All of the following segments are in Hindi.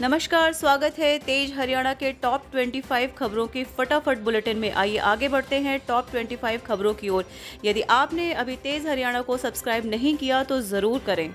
नमस्कार, स्वागत है तेज हरियाणा के टॉप 25 खबरों की फटाफट बुलेटिन में। आइए आगे बढ़ते हैं टॉप 25 खबरों की ओर। यदि आपने अभी तेज हरियाणा को सब्सक्राइब नहीं किया तो जरूर करें।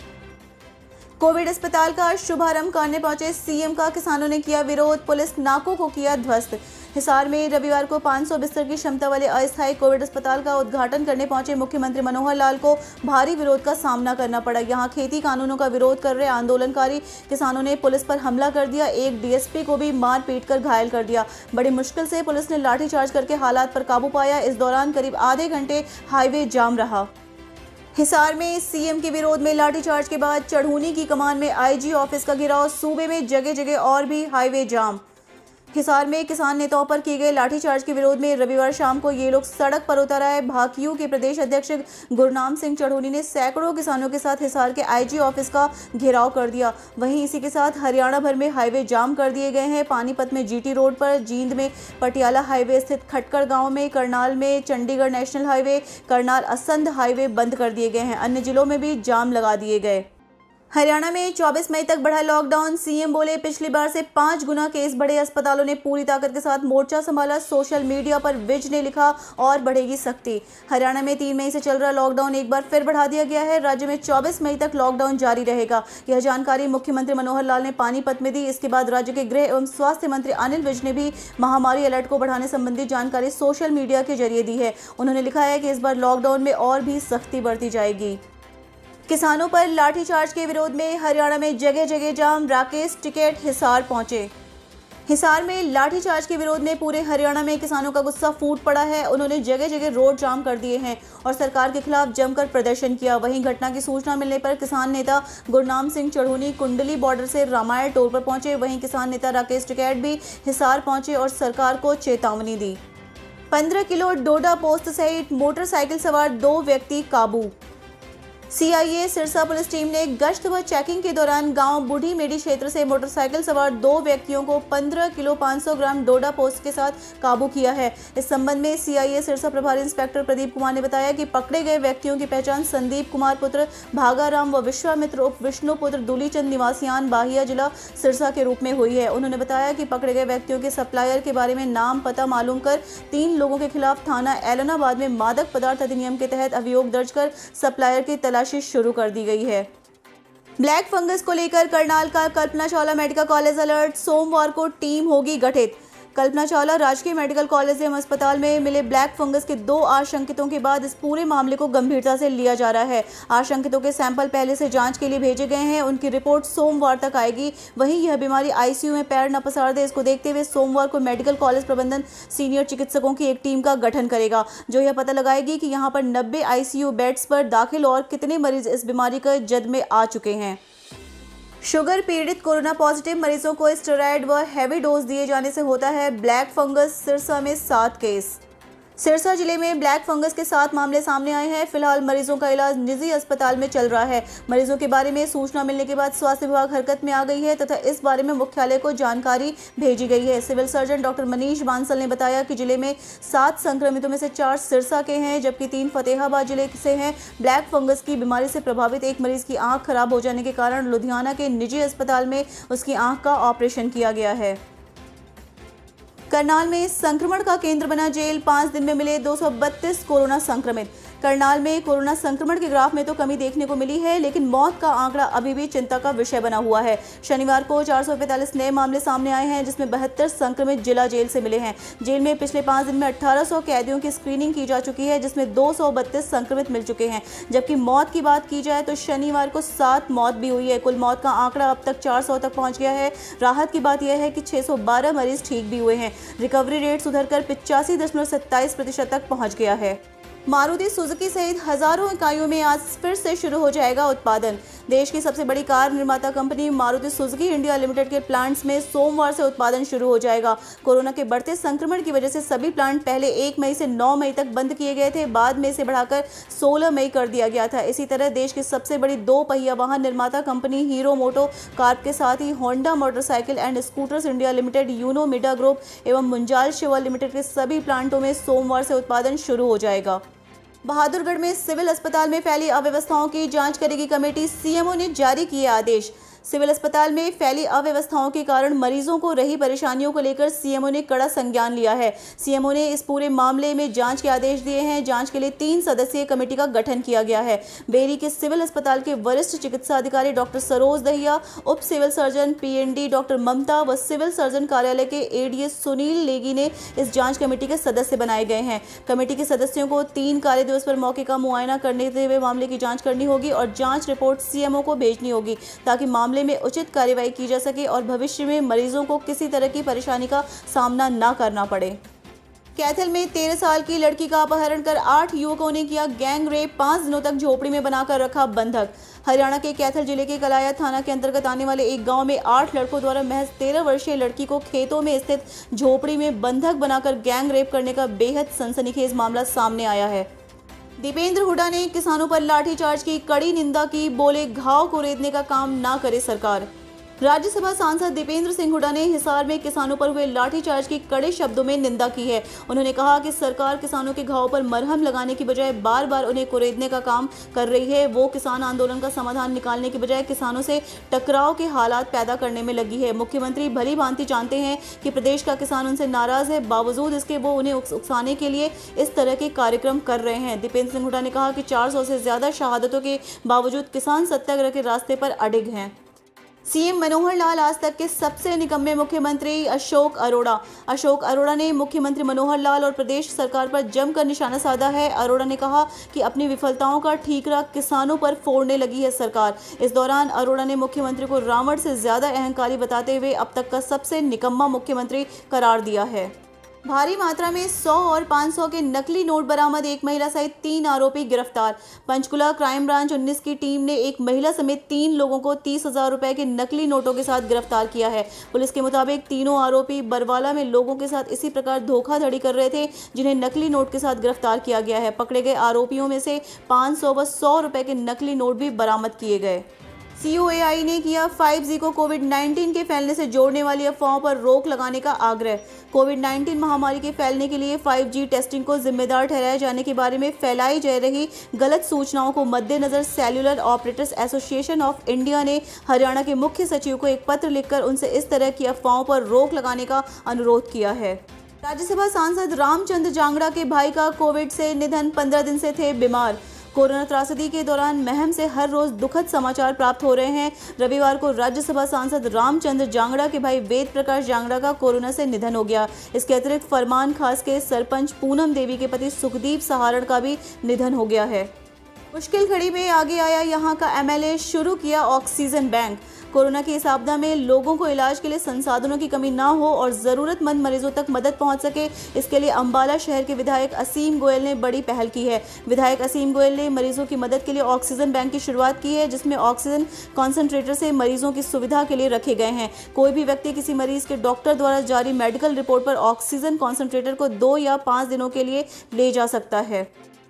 कोविड अस्पताल का शुभारंभ करने पहुंचे सीएम का किसानों ने किया विरोध, पुलिस नाकों को किया ध्वस्त। हिसार में रविवार को 500 बिस्तर की क्षमता वाले अस्थायी कोविड अस्पताल का उद्घाटन करने पहुंचे मुख्यमंत्री मनोहर लाल को भारी विरोध का सामना करना पड़ा। यहां खेती कानूनों का विरोध कर रहे आंदोलनकारी किसानों ने पुलिस पर हमला कर दिया, एक डीएसपी को भी मार पीट कर घायल कर दिया। बड़ी मुश्किल से पुलिस ने लाठीचार्ज करके हालात पर काबू पाया। इस दौरान करीब आधे घंटे हाईवे जाम रहा। हिसार में सीएम के विरोध में लाठीचार्ज के बाद चढ़ूनी की कमान में आईजी ऑफिस का घेराव, सूबे में जगह जगह और भी हाईवे जाम। हिसार में किसान नेताओं पर किए गए लाठीचार्ज के विरोध में रविवार शाम को ये लोग सड़क पर उतर आए। भाकियू के प्रदेश अध्यक्ष गुरनाम सिंह चढ़ूनी ने सैकड़ों किसानों के साथ हिसार के आईजी ऑफिस का घेराव कर दिया। वहीं इसी के साथ हरियाणा भर में हाईवे जाम कर दिए गए हैं। पानीपत में जीटी रोड पर, जींद में पटियाला हाईवे स्थित खटकर गांव में, करनाल में Chandigarh national highway, Karnal Assandh highway बंद कर दिए गए हैं। अन्य जिलों में भी जाम लगा दिए गए। हरियाणा में 24 मई तक बढ़ा लॉकडाउन। सीएम बोले पिछली बार से 5 गुना केस बढ़े। अस्पतालों ने पूरी ताकत के साथ मोर्चा संभाला। सोशल मीडिया पर विज ने लिखा और बढ़ेगी सख्ती। हरियाणा में 3 मई से चल रहा लॉकडाउन एक बार फिर बढ़ा दिया गया है। राज्य में 24 मई तक लॉकडाउन जारी रहेगा। यह जानकारी मुख्यमंत्री मनोहर लाल ने पानीपत में दी। इसके बाद राज्य के गृह एवं स्वास्थ्य मंत्री अनिल विज ने भी महामारी अलर्ट को बढ़ाने संबंधी जानकारी सोशल मीडिया के जरिए दी है। उन्होंने लिखा है कि इस बार लॉकडाउन में और भी सख्ती बरती जाएगी। किसानों पर लाठीचार्ज के विरोध में हरियाणा में जगह जगह जाम। राकेश टिकैत हिसार पहुंचे। हिसार में लाठीचार्ज के विरोध में पूरे हरियाणा में किसानों का गुस्सा फूट पड़ा है। उन्होंने जगह जगह रोड जाम कर दिए हैं और सरकार के खिलाफ जमकर प्रदर्शन किया। वहीं घटना की सूचना मिलने पर किसान नेता गुरनाम सिंह चढ़ूनी कुंडली बॉर्डर से रामायण टोल पर पहुंचे। वहीं किसान नेता राकेश टिकैत भी हिसार पहुंचे और सरकार को चेतावनी दी। 15 किलो डोडा पोस्त सहित मोटरसाइकिल सवार 2 व्यक्ति काबू। सीआईए सिरसा पुलिस टीम ने गश्त व चेकिंग के दौरान गांव बूढ़ी मेडी क्षेत्र से मोटरसाइकिल सवार 2 व्यक्तियों को 15 किलो 500 ग्राम डोडा पोस्ट के साथ काबू किया है। इस संबंध में सीआईए सिरसा प्रभारी इंस्पेक्टर प्रदीप कुमार ने बताया कि पकड़े गए व्यक्तियों की पहचान संदीप कुमार पुत्र भागाराम व विश्वामित्र उप विष्णु पुत्र दूलीचंद निवासियान बाहिया जिला सिरसा के रूप में हुई है। उन्होंने बताया कि पकड़े गए व्यक्तियों के सप्लायर के बारे में नाम पता मालूम कर 3 लोगों के खिलाफ थाना एलनाबाद में मादक पदार्थ अधिनियम के तहत अभियोग दर्ज कर सप्लायर की तलाशी शुरू कर दी गई है। ब्लैक फंगस को लेकर करनाल का Kalpana Chawla medical college alert. सोमवार को टीम होगी गठित। कल्पना चावला राजकीय मेडिकल कॉलेज एवं अस्पताल में मिले ब्लैक फंगस के 2 आशंकितों के बाद इस पूरे मामले को गंभीरता से लिया जा रहा है। आशंकितों के सैंपल पहले से जांच के लिए भेजे गए हैं। उनकी रिपोर्ट सोमवार तक आएगी। वहीं यह बीमारी आईसीयू में पैर न पसार दे, इसको देखते हुए सोमवार को मेडिकल कॉलेज प्रबंधन सीनियर चिकित्सकों की एक टीम का गठन करेगा, जो यह पता लगाएगी कि यहाँ पर 90 आईसीयू बेड्स पर दाखिल और कितने मरीज इस बीमारी के जद में आ चुके हैं। शुगर पीड़ित कोरोना पॉजिटिव मरीजों को स्टेरॉयड व हैवी डोज दिए जाने से होता है ब्लैक फंगस। सिरसा में 7 केस। सिरसा जिले में ब्लैक फंगस के 7 मामले सामने आए हैं। फिलहाल मरीजों का इलाज निजी अस्पताल में चल रहा है। मरीजों के बारे में सूचना मिलने के बाद स्वास्थ्य विभाग हरकत में आ गई है तथा इस बारे में मुख्यालय को जानकारी भेजी गई है। Civil surgeon doctor Manish Bansal ने बताया कि जिले में 7 संक्रमितों में से 4 सिरसा के हैं, जबकि 3 फतेहाबाद जिले से हैं। ब्लैक फंगस की बीमारी से प्रभावित एक मरीज की आंख खराब हो जाने के कारण लुधियाना के निजी अस्पताल में उसकी आंख का ऑपरेशन किया गया है। करनाल में संक्रमण का केंद्र बना जेल। 5 दिन में मिले 232 कोरोना संक्रमित। करनाल में कोरोना संक्रमण के ग्राफ में तो कमी देखने को मिली है, लेकिन मौत का आंकड़ा अभी भी चिंता का विषय बना हुआ है। शनिवार को 445 नए मामले सामने आए हैं, जिसमें 72 संक्रमित जिला जेल से मिले हैं। जेल में पिछले 5 दिन में 1800 कैदियों की स्क्रीनिंग की जा चुकी है, जिसमें 232 संक्रमित मिल चुके हैं। जबकि मौत की बात की जाए तो शनिवार को 7 मौत भी हुई है। कुल मौत का आंकड़ा अब तक 400 तक पहुंच गया है। राहत की बात यह है कि 612 मरीज ठीक भी हुए हैं। रिकवरी रेट सुधरकर 85.27% तक पहुंच गया है। मारुति सुजुकी सहित हजारों इकाइयों में आज फिर से शुरू हो जाएगा उत्पादन। देश की सबसे बड़ी कार निर्माता company Maruti Suzuki India limited के प्लांट्स में सोमवार से उत्पादन शुरू हो जाएगा। कोरोना के बढ़ते संक्रमण की वजह से सभी प्लांट पहले 1 मई से 9 मई तक बंद किए गए थे, बाद में इसे बढ़ाकर 16 मई कर दिया गया था। इसी तरह देश की सबसे बड़ी 2 पहिया वाहन निर्माता कंपनी हीरो मोटो कार्प के साथ ही Honda Motorcycle and Scooters India Limited, Uno Media Group एवं मुंजाल शिवा लिमिटेड के सभी प्लांटों में सोमवार से उत्पादन शुरू हो जाएगा। बहादुरगढ़ में सिविल अस्पताल में फैली अव्यवस्थाओं की जांच करेगी कमेटी। सीएमओ ने जारी किए आदेश। सिविल अस्पताल में फैली अव्यवस्थाओं के कारण मरीजों को रही परेशानियों को लेकर सीएमओ ने कड़ा संज्ञान लिया है। सीएमओ ने इस पूरे मामले में जांच के आदेश दिए हैं। जांच के लिए 3 सदस्यीय कमेटी का गठन किया गया है। बेरी के सिविल अस्पताल के वरिष्ठ चिकित्सा अधिकारी डॉक्टर सरोज दहिया, उप सिविल सर्जन पीएनडी डॉक्टर ममता व सिविल सर्जन कार्यालय के एडीएस सुनील लेगी ने इस जांच कमेटी के सदस्य बनाए गए हैं। कमेटी के सदस्यों को 3 कार्य दिवस पर मौके का मुआयना करने हुए मामले की जांच करनी होगी और जांच रिपोर्ट सीएमओ को भेजनी होगी ताकि मामले में उचित कार्रवाई की जा सके और भविष्य में मरीजों को किसी तरह की परेशानी का सामना न करना पड़े। कैथल में 13 साल की लड़की का अपहरण कर 8 युवकों ने किया गैंग रेप, 5 दिनों तक झोपड़ी में बनाकर रखा बंधक। हरियाणा के कैथल जिले के कलाया थाना के अंतर्गत आने वाले एक गांव में 8 लड़कों द्वारा महज 13 वर्षीय लड़की को खेतों में स्थित झोपड़ी में बंधक बनाकर गैंग रेप करने का बेहद सनसनीखेज मामला सामने आया है। दीपेंद्र हुड्डा ने किसानों पर लाठीचार्ज की कड़ी निंदा की, बोले घाव को रेतने का काम ना करे सरकार। राज्यसभा सांसद दीपेंद्र सिंह हुड्डा ने हिसार में किसानों पर हुए लाठीचार्ज की कड़े शब्दों में निंदा की है। उन्होंने कहा कि सरकार किसानों के घाव पर मरहम लगाने की बजाय बार बार उन्हें कुरेदने का काम कर रही है। वो किसान आंदोलन का समाधान निकालने की बजाय किसानों से टकराव के हालात पैदा करने में लगी है। मुख्यमंत्री भली भांति जानते हैं कि प्रदेश का किसान उनसे नाराज है, बावजूद इसके वो उन्हें उकसाने के लिए इस तरह के कार्यक्रम कर रहे हैं। दीपेंद्र सिंह हुड्डा ने कहा कि 400 से ज्यादा शहादतों के बावजूद किसान सत्याग्रह के रास्ते पर अडिग हैं। सीएम मनोहर लाल आज तक के सबसे निकम्मे मुख्यमंत्री अशोक अरोड़ा ने मुख्यमंत्री मनोहर लाल और प्रदेश सरकार पर जमकर निशाना साधा है। अरोड़ा ने कहा कि अपनी विफलताओं का ठीकरा किसानों पर फोड़ने लगी है सरकार। इस दौरान अरोड़ा ने मुख्यमंत्री को रावण से ज्यादा अहंकारी बताते हुए अब तक का सबसे निकम्मा मुख्यमंत्री करार दिया है। भारी मात्रा में 100 और 500 के नकली नोट बरामद, एक महिला सहित 3 आरोपी गिरफ्तार। पंचकुला क्राइम ब्रांच 19 की टीम ने एक महिला समेत 3 लोगों को 30,000 रुपए के नकली नोटों के साथ गिरफ्तार किया है। पुलिस के मुताबिक तीनों आरोपी बरवाला में लोगों के साथ इसी प्रकार धोखाधड़ी कर रहे थे, जिन्हें नकली नोट के साथ गिरफ्तार किया गया है। पकड़े गए आरोपियों में से 500 व 100 रुपए के नकली नोट भी बरामद किए गए। COAI ने किया 5G को कोविड-19 के फैलने से जोड़ने वाली अफवाहों पर रोक लगाने का आग्रह। कोविड-19 महामारी के फैलने के लिए 5G टेस्टिंग को जिम्मेदार ठहराए जाने के बारे में फैलाई जा रही गलत सूचनाओं को मद्देनजर cellular operators association of India ने हरियाणा के मुख्य सचिव को एक पत्र लिखकर उनसे इस तरह की अफवाहों पर रोक लगाने का अनुरोध किया है। राज्यसभा सांसद रामचंद्र जांगड़ा के भाई का कोविड से निधन, 15 दिन से थे बीमार। कोरोना त्रासदी के दौरान महम से हर रोज दुखद समाचार प्राप्त हो रहे हैं। रविवार को राज्यसभा सांसद रामचंद्र जांगड़ा के भाई वेद प्रकाश जांगड़ा का कोरोना से निधन हो गया। इसके अतिरिक्त फरमान खास के सरपंच पूनम देवी के पति सुखदीप सहारण का भी निधन हो गया है। मुश्किल घड़ी में आगे आया यहां का MLA, शुरू किया ऑक्सीजन बैंक। कोरोना की इस आपदा में लोगों को इलाज के लिए संसाधनों की कमी ना हो और ज़रूरतमंद मरीजों तक मदद पहुंच सके, इसके लिए अंबाला शहर के विधायक असीम गोयल ने बड़ी पहल की है। विधायक असीम गोयल ने मरीजों की मदद के लिए ऑक्सीजन बैंक की शुरुआत की है, जिसमें ऑक्सीजन कॉन्सेंट्रेटर से मरीजों की सुविधा के लिए रखे गए हैं। कोई भी व्यक्ति किसी मरीज के डॉक्टर द्वारा जारी मेडिकल रिपोर्ट पर ऑक्सीजन कॉन्सेंट्रेटर को 2 या 5 दिनों के लिए ले जा सकता है।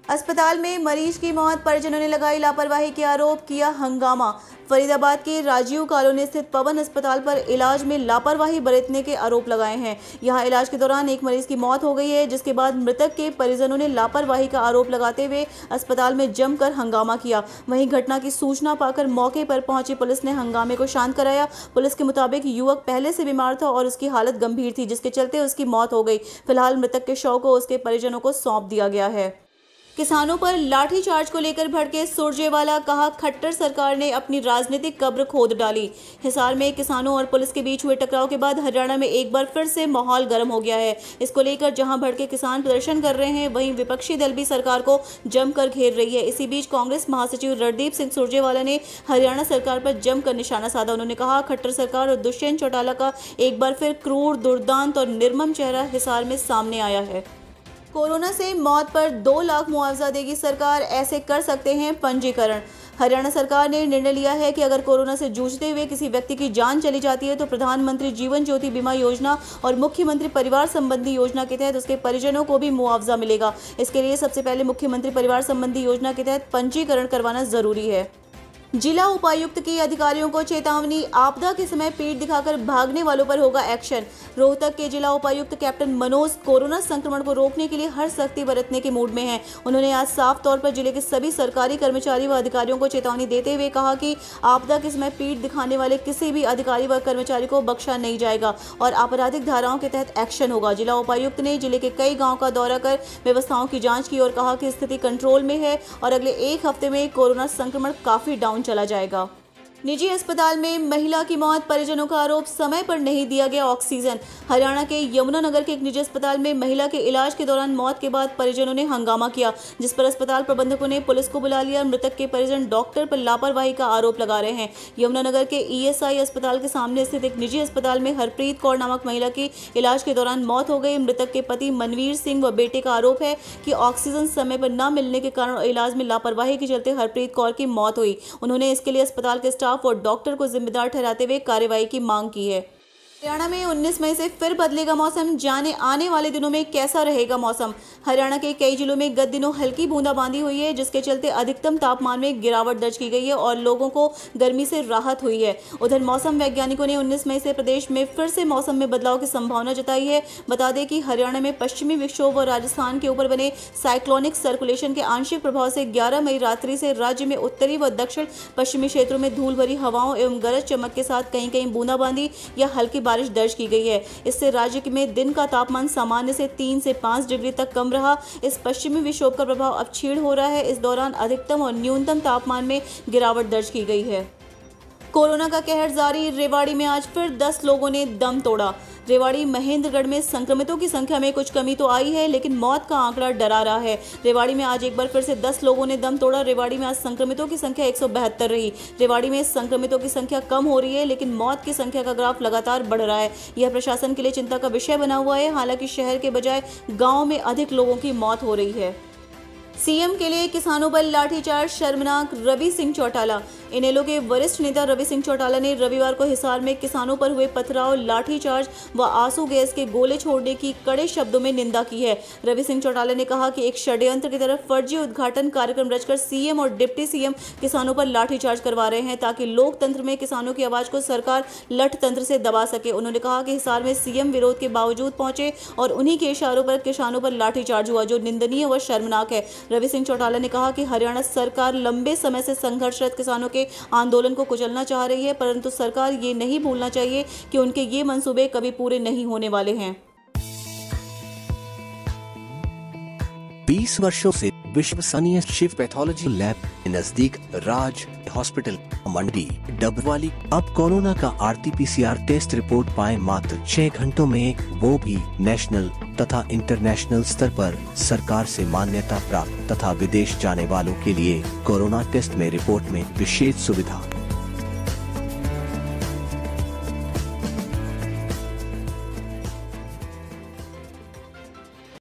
अस्पताल में मरीज की मौत, परिजनों ने लगाई लापरवाही के आरोप, किया हंगामा। फरीदाबाद के राजीव कॉलोनी स्थित पवन अस्पताल पर इलाज में लापरवाही बरतने के आरोप लगाए हैं। यहां इलाज के दौरान एक मरीज की मौत हो गई है, जिसके बाद मृतक के परिजनों ने लापरवाही का आरोप लगाते हुए अस्पताल में जमकर हंगामा किया। वहीं घटना की सूचना पाकर मौके पर पहुंची पुलिस ने हंगामे को शांत कराया। पुलिस के मुताबिक युवक पहले से बीमार था और उसकी हालत गंभीर थी, जिसके चलते उसकी मौत हो गई। फिलहाल मृतक के शव को उसके परिजनों को सौंप दिया गया है। किसानों पर लाठीचार्ज को लेकर भड़के सुरजेवाला, कहा खट्टर सरकार ने अपनी राजनीतिक कब्र खोद डाली। हिसार में किसानों और पुलिस के बीच हुए टकराव के बाद हरियाणा में एक बार फिर से माहौल गर्म हो गया है। इसको लेकर जहां भड़के किसान प्रदर्शन कर रहे हैं, वहीं विपक्षी दल भी सरकार को जमकर घेर रही है। इसी बीच कांग्रेस महासचिव रणदीप सिंह सुरजेवाला ने हरियाणा सरकार पर जमकर निशाना साधा। उन्होंने कहा खट्टर सरकार और दुष्यंत चौटाला का एक बार फिर क्रूर, दुर्दांत और निर्मम चेहरा हिसार में सामने आया है। कोरोना से मौत पर 2 लाख मुआवजा देगी सरकार, ऐसे कर सकते हैं पंजीकरण। हरियाणा सरकार ने निर्णय लिया है कि अगर कोरोना से जूझते हुए किसी व्यक्ति की जान चली जाती है तो प्रधानमंत्री जीवन ज्योति बीमा योजना और मुख्यमंत्री परिवार संबंधी योजना के तहत उसके परिजनों को भी मुआवजा मिलेगा। इसके लिए सबसे पहले मुख्यमंत्री परिवार संबंधी योजना के तहत पंजीकरण करवाना जरूरी है। जिला उपायुक्त की अधिकारियों को चेतावनी, आपदा के समय पीठ दिखाकर भागने वालों पर होगा एक्शन। रोहतक के जिला उपायुक्त कैप्टन मनोज कोरोना संक्रमण को रोकने के लिए हर सख्ती बरतने के मूड में हैं। उन्होंने आज साफ तौर पर जिले के सभी सरकारी कर्मचारी व अधिकारियों को चेतावनी देते हुए कहा कि आपदा के समय पीठ दिखाने वाले किसी भी अधिकारी व कर्मचारी को बख्शा नहीं जाएगा और आपराधिक धाराओं के तहत एक्शन होगा। जिला उपायुक्त ने जिले के कई गाँव का दौरा कर व्यवस्थाओं की जाँच की और कहा कि स्थिति कंट्रोल में है और अगले एक हफ्ते में कोरोना संक्रमण काफी डाउन चला जाएगा। निजी अस्पताल में महिला की मौत, परिजनों का आरोप, समय पर नहीं दिया गया ऑक्सीजन। हरियाणा के यमुनानगर के एक निजी अस्पताल में महिला के इलाज के दौरान मौत के बाद परिजनों ने हंगामा किया, जिस पर अस्पताल प्रबंधकों ने पुलिस को बुला लिया। मृतक के परिजन डॉक्टर पर लापरवाही का आरोप लगा रहे हैं। यमुनानगर के ESI अस्पताल के सामने स्थित एक निजी अस्पताल में हरप्रीत कौर नामक महिला की इलाज के दौरान मौत हो गई। मृतक के पति मनवीर सिंह व बेटे का आरोप है कि ऑक्सीजन समय पर न मिलने के कारण इलाज में लापरवाही के चलते हरप्रीत कौर की मौत हुई। उन्होंने इसके लिए अस्पताल के स्टाफ और डॉक्टर को जिम्मेदार ठहराते हुए कार्रवाई की मांग की है। हरियाणा में 19 मई से फिर बदलेगा मौसम, जाने आने वाले दिनों में कैसा रहेगा मौसम। हरियाणा के कई जिलों में गत दिनों हल्की बूंदाबांदी हुई है, जिसके चलते अधिकतम तापमान में गिरावट दर्ज की गई है और लोगों को गर्मी से राहत हुई है। उधर मौसम वैज्ञानिकों ने 19 मई से प्रदेश में फिर से मौसम में बदलाव की संभावना जताई है। बता दें कि हरियाणा में पश्चिमी विक्षोभ और राजस्थान के ऊपर बने साइक्लोनिक सर्कुलेशन के आंशिक प्रभाव से 11 मई रात्रि से राज्य में उत्तरी व दक्षिण पश्चिमी क्षेत्रों में धूल भरी हवाओं एवं गरज चमक के साथ कहीं कहीं बूंदाबांदी या हल्की बारिश दर्ज की गई है। इससे राज्य में दिन का तापमान सामान्य से 3 से 5 डिग्री तक कम रहा। इस पश्चिमी विक्षोभ का प्रभाव अब क्षीण हो रहा है। इस दौरान अधिकतम और न्यूनतम तापमान में गिरावट दर्ज की गई है। कोरोना का कहर जारी, रेवाड़ी में आज फिर 10 लोगों ने दम तोड़ा। रेवाड़ी महेंद्रगढ़ में संक्रमितों की संख्या में कुछ कमी तो आई है, लेकिन मौत का आंकड़ा डरा रहा है। रेवाड़ी में आज एक बार फिर से 10 लोगों ने दम तोड़ा। रेवाड़ी में आज संक्रमितों की संख्या 172 रही। रेवाड़ी में संक्रमितों की संख्या कम हो रही है, लेकिन मौत की संख्या का ग्राफ लगातार बढ़ रहा है। यह प्रशासन के लिए चिंता का विषय बना हुआ है। हालांकि शहर के बजाय गाँव में अधिक लोगों की मौत हो रही है। सीएम के लिए किसानों पर लाठीचार्ज, शर्मनाक, रवि सिंह चौटाला। इनेलो के वरिष्ठ नेता रवि सिंह चौटाला ने रविवार को हिसार में किसानों पर हुए पथराव, लाठीचार्ज व आंसू गैस के गोले छोड़ने की कड़े शब्दों में निंदा की है। रवि सिंह चौटाला ने कहा कि एक षड्यंत्र की तरफ फर्जी उद्घाटन कार्यक्रम रचकर सीएम और डिप्टी सीएम किसानों पर लाठीचार्ज करवा रहे हैं, ताकि लोकतंत्र में किसानों की आवाज को सरकार लठ तंत्र से दबा सके। उन्होंने कहा कि हिसार में सीएम विरोध के बावजूद पहुंचे और उन्हीं के इशारों पर किसानों पर लाठीचार्ज हुआ, जो निंदनीय व शर्मनाक है। रवि सिंह चौटाला ने कहा कि हरियाणा सरकार लंबे समय से संघर्षरत किसानों के आंदोलन को कुचलना चाह रही है, परंतु सरकार ये नहीं भूलना चाहिए कि उनके ये मंसूबे कभी पूरे नहीं होने वाले हैं। 20 वर्षों से विश्वसनीय शिव पैथोलॉजी लैब के नजदीक राज हॉस्पिटल मंडी डबवाली अब कोरोना का RT-PCR टेस्ट रिपोर्ट पाए मात्र 6 घंटों में, वो भी नेशनल तथा इंटरनेशनल स्तर पर सरकार से मान्यता प्राप्त तथा विदेश जाने वालों के लिए कोरोना टेस्ट में रिपोर्ट में विशेष सुविधा।